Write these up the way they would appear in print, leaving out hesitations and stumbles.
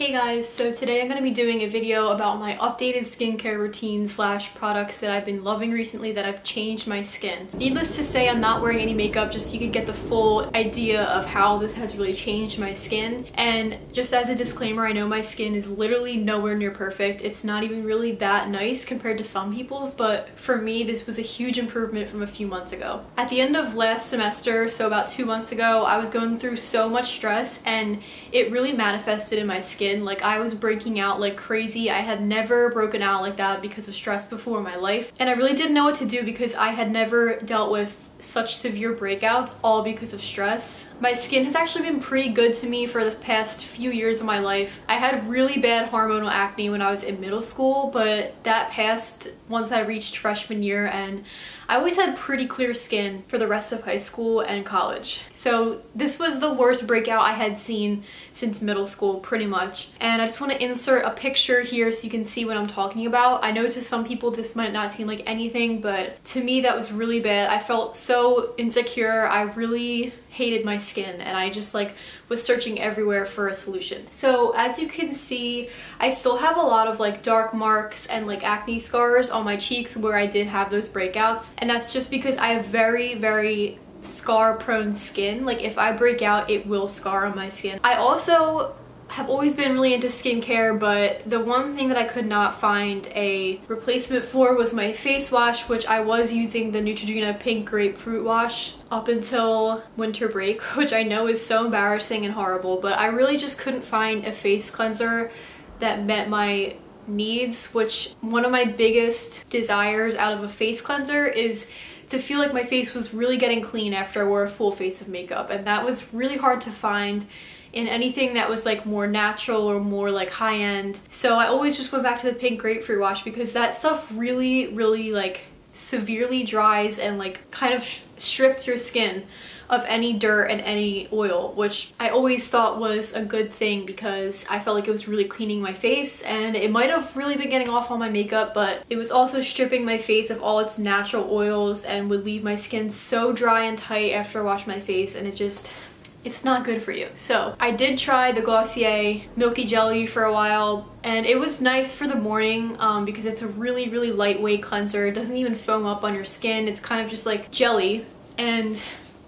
Hey guys, so today I'm going to be doing a video about my updated skincare routine slash products that I've been loving recently that have changed my skin. Needless to say, I'm not wearing any makeup just so you could get the full idea of how this has really changed my skin. And just as a disclaimer, I know my skin is literally nowhere near perfect. It's not even really that nice compared to some people's, but for me this was a huge improvement from a few months ago. At the end of last semester, so about 2 months ago, I was going through so much stress and it really manifested in my skin. Like, I was breaking out like crazy. I had never broken out like that because of stress before in my life, and I really didn't know what to do because I had never dealt with such severe breakouts, all because of stress. My skin has actually been pretty good to me for the past few years of my life. I had really bad hormonal acne when I was in middle school, but that passed once I reached freshman year, and I always had pretty clear skin for the rest of high school and college. So this was the worst breakout I had seen since middle school, pretty much. And I just want to insert a picture here so you can see what I'm talking about. I know to some people this might not seem like anything, but to me that was really bad. I felt so insecure. I really hated my skin, and I just was searching everywhere for a solution. So as you can see, I still have a lot of dark marks and acne scars on my cheeks where I did have those breakouts, and that's just because I have very scar prone skin. If I break out, it will scar on my skin. I also have always been really into skincare, but the one thing that I could not find a replacement for was my face wash, which I was using the Neutrogena pink grapefruit wash up until winter break, which I know is so embarrassing and horrible, but I really just couldn't find a face cleanser that met my needs, which one of my biggest desires out of a face cleanser is to feel like my face was really getting clean after I wore a full face of makeup, and that was really hard to find in anything that was more natural or more high-end. So I always just went back to the pink grapefruit wash because that stuff really severely dries and kind of strips your skin of any dirt and any oil, which I always thought was a good thing because I felt like it was really cleaning my face, and it might have really been getting off all my makeup, but it was also stripping my face of all its natural oils and would leave my skin so dry and tight after I washed my face, and it's not good for you. So I did try the Glossier Milky Jelly for a while, and it was nice for the morning because it's a really lightweight cleanser. It doesn't even foam up on your skin. It's kind of just like jelly, and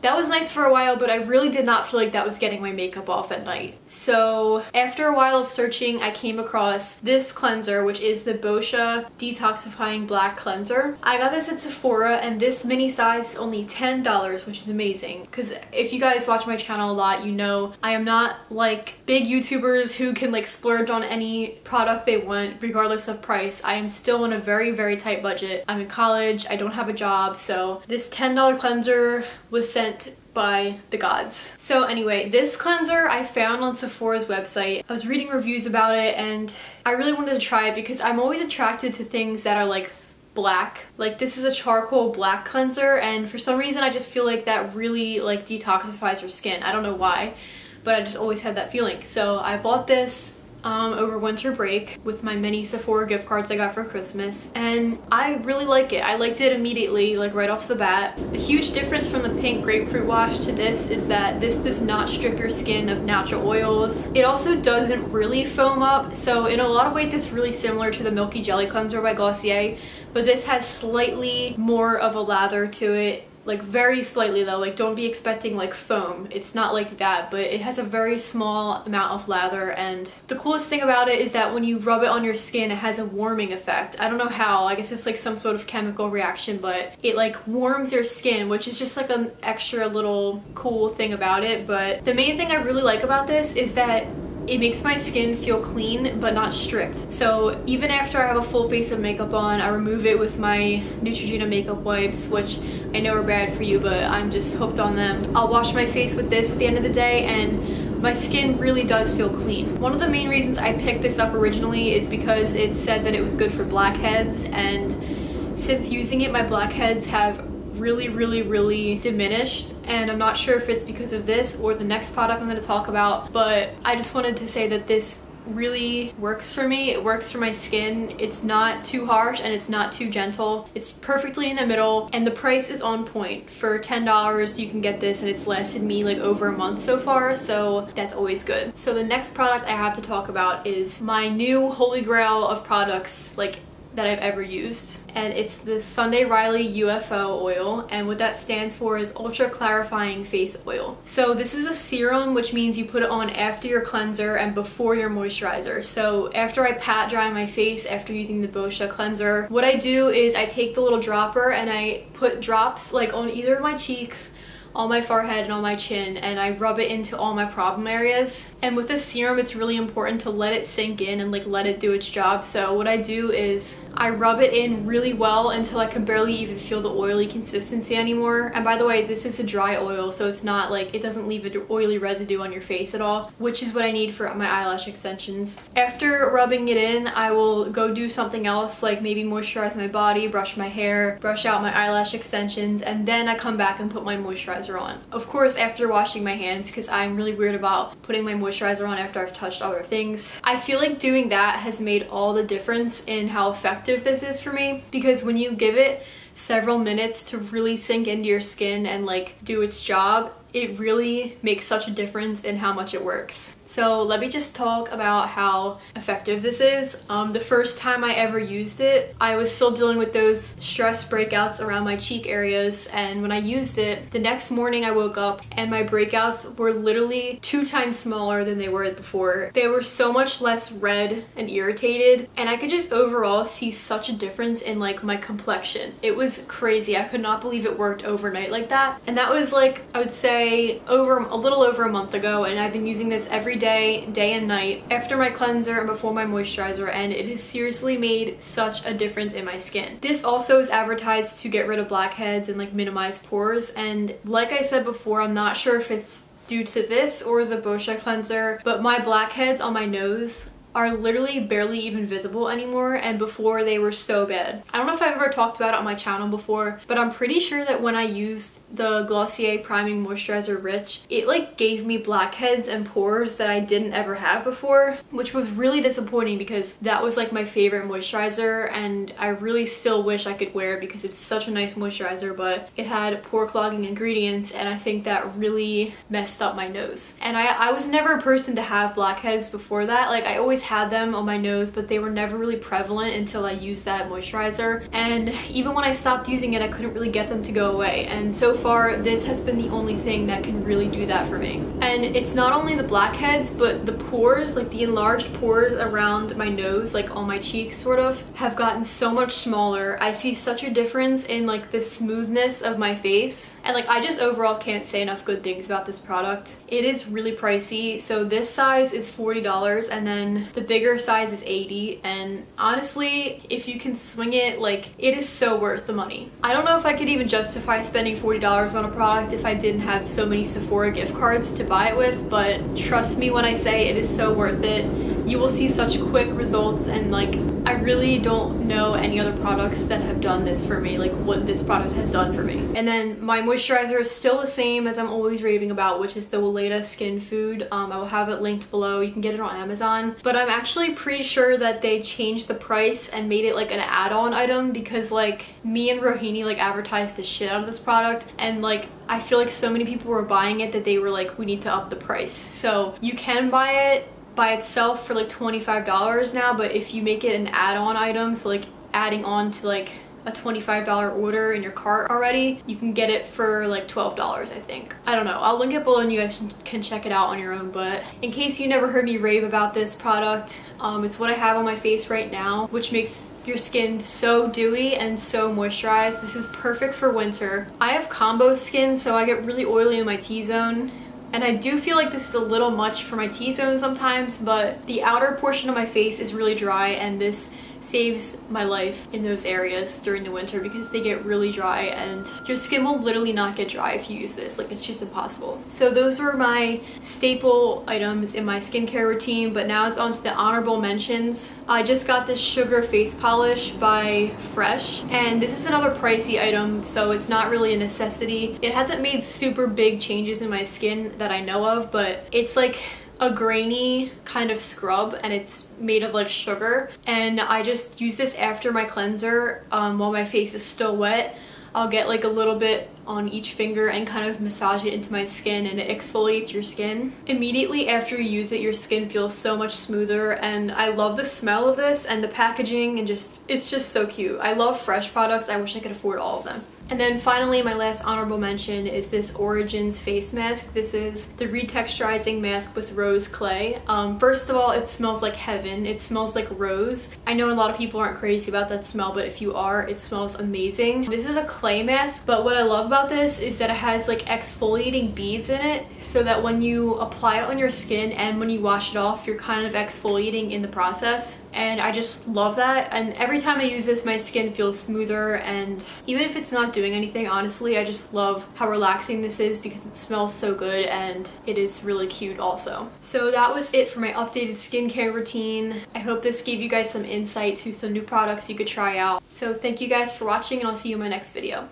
that was nice for a while, but I really did not feel like that was getting my makeup off at night. So after a while of searching, I came across this cleanser, which is the Boscia Detoxifying Black Cleanser. I got this at Sephora, and this mini size is only $10, which is amazing. Because if you guys watch my channel a lot, you know I am not like big YouTubers who can splurge on any product they want regardless of price. I am still on a very tight budget. I'm in college, I don't have a job, so this $10 cleanser was sent by the gods. So anyway, this cleanser I found on Sephora's website. I was reading reviews about it and I really wanted to try it because I'm always attracted to things that are black. This is a charcoal black cleanser, and for some reason I just feel like that really detoxifies your skin. I don't know why, but I just always had that feeling. So I bought this over winter break with my many Sephora gift cards I got for Christmas, and I really like it. I liked it immediately, right off the bat. The huge difference from the pink grapefruit wash to this is that this does not strip your skin of natural oils. It also doesn't really foam up, so in a lot of ways it's really similar to the Milky Jelly Cleanser by Glossier, but this has slightly more of a lather to it. Very slightly though, don't be expecting foam. It's not like that, but it has a very small amount of lather, and the coolest thing about it is that when you rub it on your skin, it has a warming effect. I don't know how, I guess it's some sort of chemical reaction, but it warms your skin, which is just an extra little cool thing about it. But the main thing I really like about this is that it makes my skin feel clean but not stripped. So even after I have a full face of makeup on, I remove it with my Neutrogena makeup wipes, which I know are bad for you, but I'm just hooked on them. I'll wash my face with this at the end of the day, and my skin really does feel clean. One of the main reasons I picked this up originally is because it said that it was good for blackheads, and since using it, my blackheads have really diminished, and I'm not sure if it's because of this or the next product I'm going to talk about, but I just wanted to say that this really works for me. It works for my skin. It's not too harsh and it's not too gentle. It's perfectly in the middle, and the price is on point. For $10 you can get this, and it's lasted me like over a month so far, so that's always good. So the next product I have to talk about is my new holy grail of products like that I've ever used, and it's the Sunday Riley UFO oil, and what that stands for is ultra clarifying face oil. So this is a serum, which means you put it on after your cleanser and before your moisturizer. So after I pat dry my face after using the Boscia cleanser, what I do is I take the little dropper and I put drops like on either of my cheeks, on my forehead, and on my chin, and I rub it into all my problem areas. And with this serum, it's really important to let it sink in and like let it do its job. So what I do is I rub it in really well until I can barely even feel the oily consistency anymore. And by the way, this is a dry oil, so it's not like, it doesn't leave an oily residue on your face at all, which is what I need for my eyelash extensions. After rubbing it in, I will go do something else, like maybe moisturize my body, brush my hair, brush out my eyelash extensions, and then I come back and put my moisturizer on. Of course, after washing my hands, because I'm really weird about putting my moisturizer on after I've touched other things. I feel like doing that has made all the difference in how effective this is for me, because when you give it several minutes to really sink into your skin and like do its job, it really makes such a difference in how much it works. So let me just talk about how effective this is. The first time I ever used it, I was still dealing with those stress breakouts around my cheek areas, and when I used it, the next morning I woke up and my breakouts were literally 2 times smaller than they were before. They were so much less red and irritated, and I could just overall see such a difference in like my complexion. It was crazy. I could not believe it worked overnight like that. And that was like, I would say a little over a month ago, and I've been using this every day, day and night, after my cleanser and before my moisturizer, and it has seriously made such a difference in my skin. This also is advertised to get rid of blackheads and like minimize pores, and like I said before, I'm not sure if it's due to this or the Boscia cleanser, but my blackheads on my nose are literally barely even visible anymore, and before they were so bad. I don't know if I've ever talked about it on my channel before, but I'm pretty sure that when I used the Glossier Priming Moisturizer Rich, it like gave me blackheads and pores that I didn't ever have before, which was really disappointing because that was like my favorite moisturizer, and I really still wish I could wear it because it's such a nice moisturizer, but it had pore clogging ingredients, and I think that really messed up my nose. And I was never a person to have blackheads before that. Like, I always had them on my nose, but they were never really prevalent until I used that moisturizer, and even when I stopped using it, I couldn't really get them to go away. And so far, this has been the only thing that can really do that for me. And it's not only the blackheads, but the pores, like the enlarged pores around my nose, like on my cheeks sort of, have gotten so much smaller. I see such a difference in like the smoothness of my face, and like I just overall can't say enough good things about this product. It is really pricey, so this size is $40, and then the bigger size is $80, and honestly, if you can swing it, like, it is so worth the money. I don't know if I could even justify spending $40 on a product if I didn't have so many Sephora gift cards to buy it with, but trust me when I say it is so worth it. You will see such quick results, and like, I really don't know any other products that have done this for me, like what this product has done for me. And then my moisturizer is still the same as I'm always raving about, which is the Freda Skin Food. I will have it linked below. You can get it on Amazon, but I'm actually pretty sure that they changed the price and made it like an add-on item, because like me and Rohini like advertised the shit out of this product, and like I feel like so many people were buying it that they were like, we need to up the price. So you can buy it by itself for like $25 now, but if you make it an add-on item, so like adding on to like a $25 order in your cart already, you can get it for like $12, I think. I don't know. I'll link it below and you guys can check it out on your own, but in case you never heard me rave about this product, it's what I have on my face right now, which makes your skin so dewy and so moisturized. This is perfect for winter. I have combo skin, so I get really oily in my T-zone, and I do feel like this is a little much for my T-zone sometimes, but the outer portion of my face is really dry, and this saves my life in those areas during the winter because they get really dry, and your skin will literally not get dry if you use this. Like, it's just impossible. So those were my staple items in my skincare routine, but now it's on to the honorable mentions. I just got this sugar face polish by Fresh, and this is another pricey item, so it's not really a necessity. It hasn't made super big changes in my skin that I know of, but it's like a grainy kind of scrub, and it's made of like sugar, and I just use this after my cleanser while my face is still wet. I'll get like a little bit on each finger and kind of massage it into my skin, and it exfoliates your skin. Immediately after you use it, your skin feels so much smoother, and I love the smell of this and the packaging, and it's just so cute. I love fresh products. I wish I could afford all of them. And then finally, my last honorable mention is this Origins face mask. This is the retexturizing mask with rose clay. First of all, it smells like heaven. It smells like rose. I know a lot of people aren't crazy about that smell, but if you are, it smells amazing. This is a clay mask, but what I love about this is that it has like exfoliating beads in it, so that when you apply it on your skin and when you wash it off, you're kind of exfoliating in the process. And I just love that, and every time I use this, my skin feels smoother, and even if it's not doing anything, honestly, I just love how relaxing this is because it smells so good and it is really cute also. So that was it for my updated skincare routine. I hope this gave you guys some insight to some new products you could try out. So thank you guys for watching, and I'll see you in my next video.